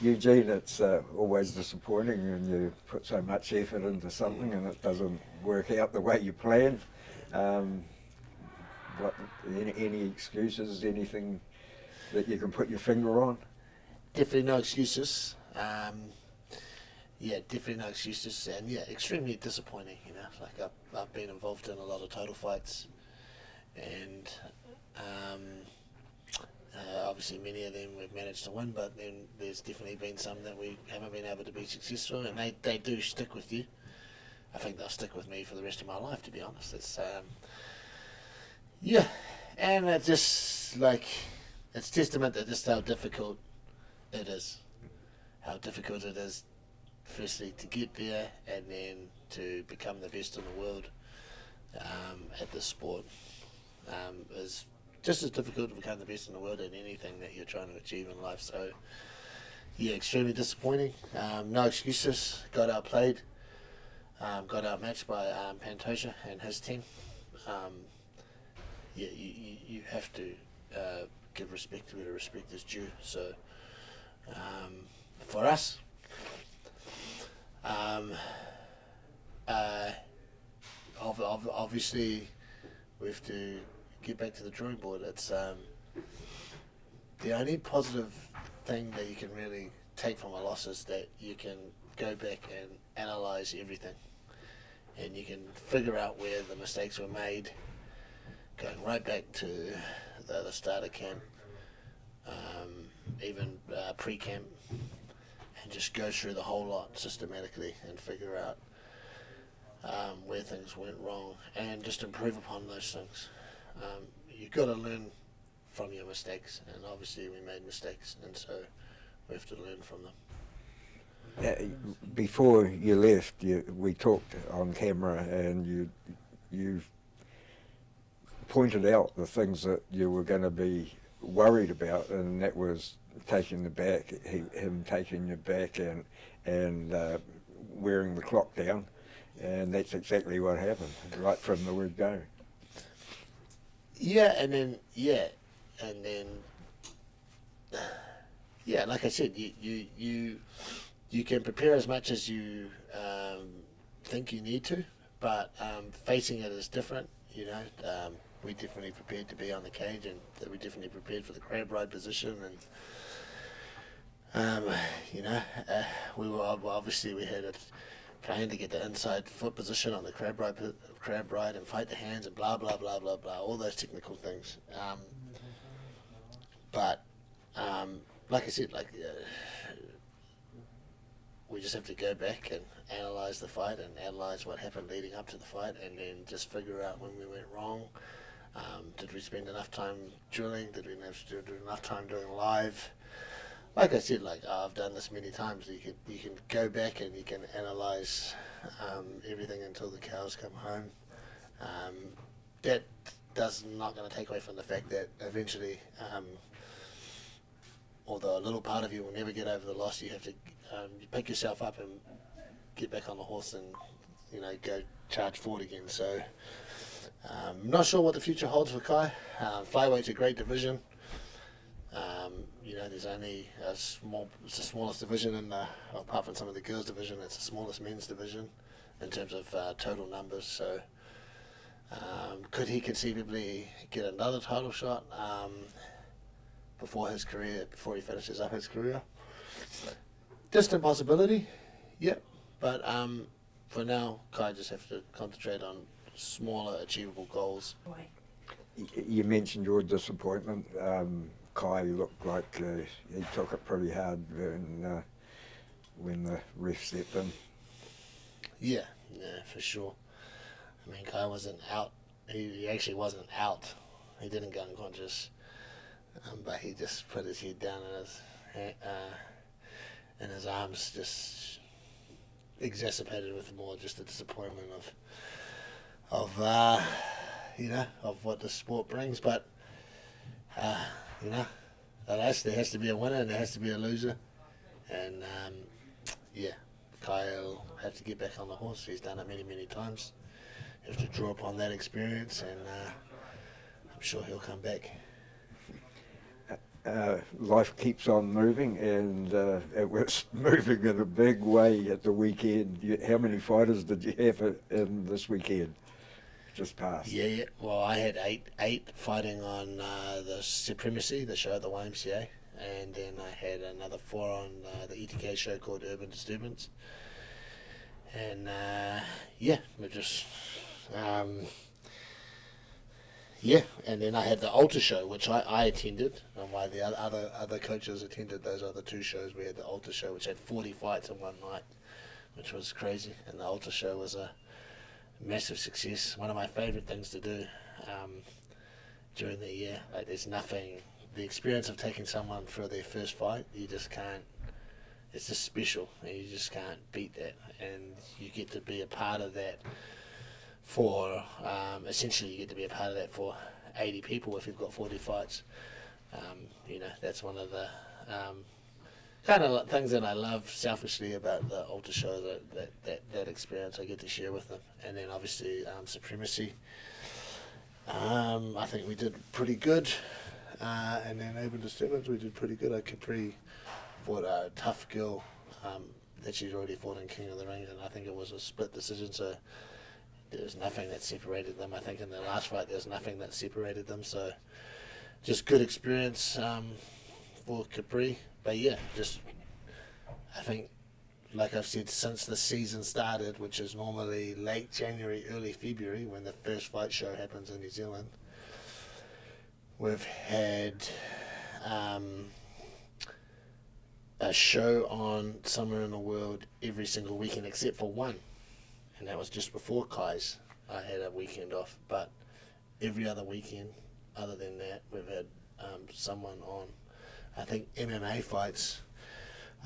Eugene, it's always disappointing when you put so much effort into something and it doesn't work out the way you planned. Um, what, any excuses, anything that you can put your finger on? Definitely no excuses. Yeah, definitely no excuses, and yeah, extremely disappointing. Like I've been involved in a lot of total fights, and um, obviously many of them we've managed to win, but then there's definitely been some that we haven't been able to be successful, and they do stick with you. I think they'll stick with me for the rest of my life, to be honest. It's yeah, and it's just like it's testament to just how difficult it is, how difficult it is firstly to get there and then to become the best in the world at this sport is just as difficult to become the best in the world at anything that you're trying to achieve in life. So yeah, extremely disappointing. No excuses. Got outplayed. Got outmatched by Pantoja and his team. Um, yeah, you have to give respect to where respect is due. So for us, Um, uh, obviously, we have to get back to the drawing board. It's the only positive thing that you can really take from a loss is that you can go back and analyse everything, and you can figure out where the mistakes were made, going right back to the start of camp, even pre-camp, and just go through the whole lot systematically and figure out where things went wrong and just improve upon those things. You've got to learn from your mistakes, and obviously we made mistakes, and so we have to learn from them. Before you left, we talked on camera, and you pointed out the things that you were going to be worried about, and that was taking the back, him taking you back, and wearing the clock down, and that's exactly what happened right from the word go. And then like I said, you can prepare as much as you think you need to, but facing it is different. We definitely prepared to be on the cage, and we definitely prepared for the crab ride position, and we were obviously we had a plan to get the inside foot position on the crab ride and fight the hands and blah blah blah blah blah, all those technical things. But like I said, we just have to go back and analyse the fight and analyse what happened leading up to the fight, and then just figure out when we went wrong. Did we spend enough time drilling? Did we have to do enough time doing live? Like I said, I've done this many times. You can go back and you can analyse everything until the cows come home. That does not going to take away from the fact that eventually, although a little part of you will never get over the loss, you have to you pick yourself up and get back on the horse and go charge forward again. So not sure what the future holds for Kai. Flyweight's a great division. There's only it's the smallest division apart from some of the girls' division, it's the smallest men's division in terms of total numbers. So could he conceivably get another title shot before he finishes up his career? Distant possibility, yep. But for now, Kai just have to concentrate on smaller, achievable goals. You mentioned your disappointment. Kai looked like he took it pretty hard when the ref stepped in. Yeah, for sure. I mean, Kai wasn't out. He actually wasn't out. He didn't go unconscious, but he just put his head down and his arms just exacerbated with more just the disappointment of what the sport brings. But there has to be a winner and there has to be a loser, and Kai will have to get back on the horse. He's done it many, many times. You have to draw upon that experience, and I'm sure he'll come back. life keeps on moving, and it was moving in a big way at the weekend. How many fighters did you have in this weekend? Just past. Yeah. Well, I had eight fighting on the Supremacy, the show at the YMCA, and then I had another 4 on the ETK show called Urban Disturbance. And we're just and then I had the Altar show, which I attended, and while the other coaches attended those other 2 shows, we had the Altar show, which had 40 fights in one night, which was crazy. And the Altar show was a massive success. One of my favourite things to do during the year. Like, there's nothing. The experience of taking someone for their first fight, you just can't. It's just special, and you just can't beat that. And you get to be a part of that for essentially you get to be a part of that for 80 people if you've got 40 fights. That's one of the kind of things that I love selfishly about the Altar show, that experience I get to share with them. And then obviously Supremacy, I think we did pretty good, and then Urban Disturbance we did pretty good. Capri fought a tough girl that she'd already fought in King of the Ring, and I think it was a split decision, so there was nothing that separated them. I think in the last fight there was nothing that separated them, so just good experience for Capri. But yeah, just I think, like I've said, since the season started, which is normally late January, early February, when the first fight show happens in New Zealand, we've had a show on somewhere in the world every single weekend except for one, and that was just before Kai's. I had a weekend off, but every other weekend other than that we've had someone on. I think MMA fights,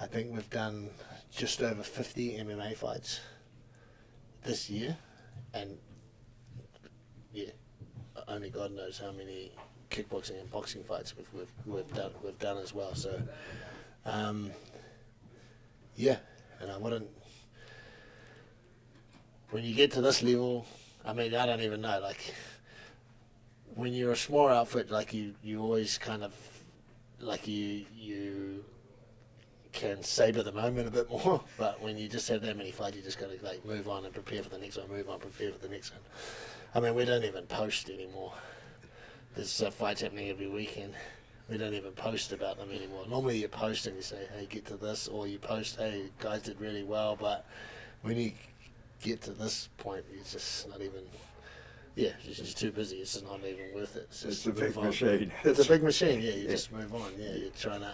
I think we've done just over 50 MMA fights this year, and yeah, only God knows how many kickboxing and boxing fights we've done as well. So and I wouldn't. When you get to this level, I mean, I don't even know. Like, when you're a small outfit, like you always kind of, like you can savor the moment a bit more. But when you just have that many fights, you just got to like move on and prepare for the next one. Move on, prepare for the next one. I mean, we don't even post anymore. There's fights happening every weekend. We don't even post about them anymore. Normally you post and you say, hey, get to this, or you post, hey, guys did really well, but when you get to this point, it's just not even, it's just too busy. It's just not even worth it. It's a big machine. It's a big machine, you just move on. You're trying to,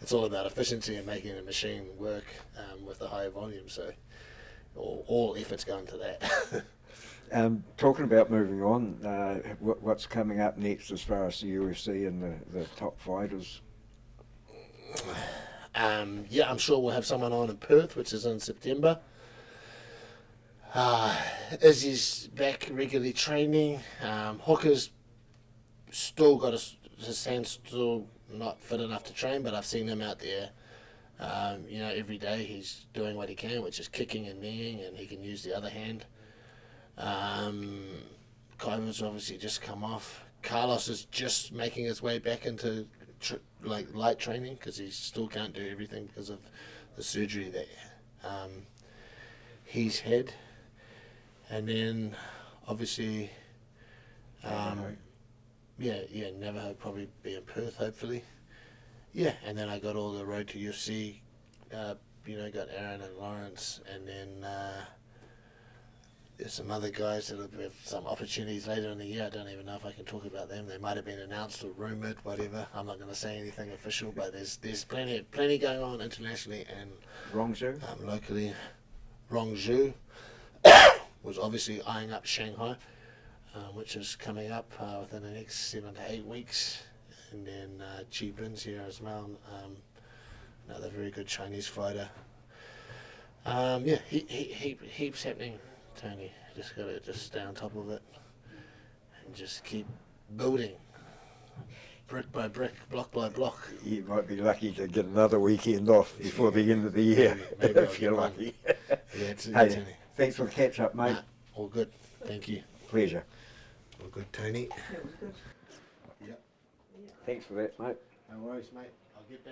it's all about efficiency and making a machine work with a higher volume, so all efforts go into that. Talking about moving on, what's coming up next as far as the UFC and the top fighters? I'm sure we'll have someone on in Perth, which is in September. Izzy's back regularly training. Hooker's still got his hand's still not fit enough to train, but I've seen him out there. Every day he's doing what he can, which is kicking and kneeing, and he can use the other hand. Kaima's obviously just come off. Carlos is just making his way back into light training because he still can't do everything because of the surgery that he's had. And then obviously Navajo probably be in Perth hopefully. And then I got all the road to UFC, got Aaron and Lawrence, and then there's some other guys that have some opportunities later in the year. I don't even know if I can talk about them. They might have been announced or rumoured, whatever. I'm not going to say anything official, but there's plenty going on internationally and locally. Rongzhou was obviously eyeing up Shanghai, which is coming up within the next 7 to 8 weeks. And then Chi Bin's here as well, another very good Chinese fighter. Heaps happening, Tony. Just got to stay on top of it and just keep building, brick by brick, block by block. You might be lucky to get another weekend off before the end of the year, maybe if you're lucky. Hey, Tony. Thanks for the catch up, mate. All good. Thank you. Pleasure. All good, Tony. Thanks for that, mate. No worries, mate. I'll get back.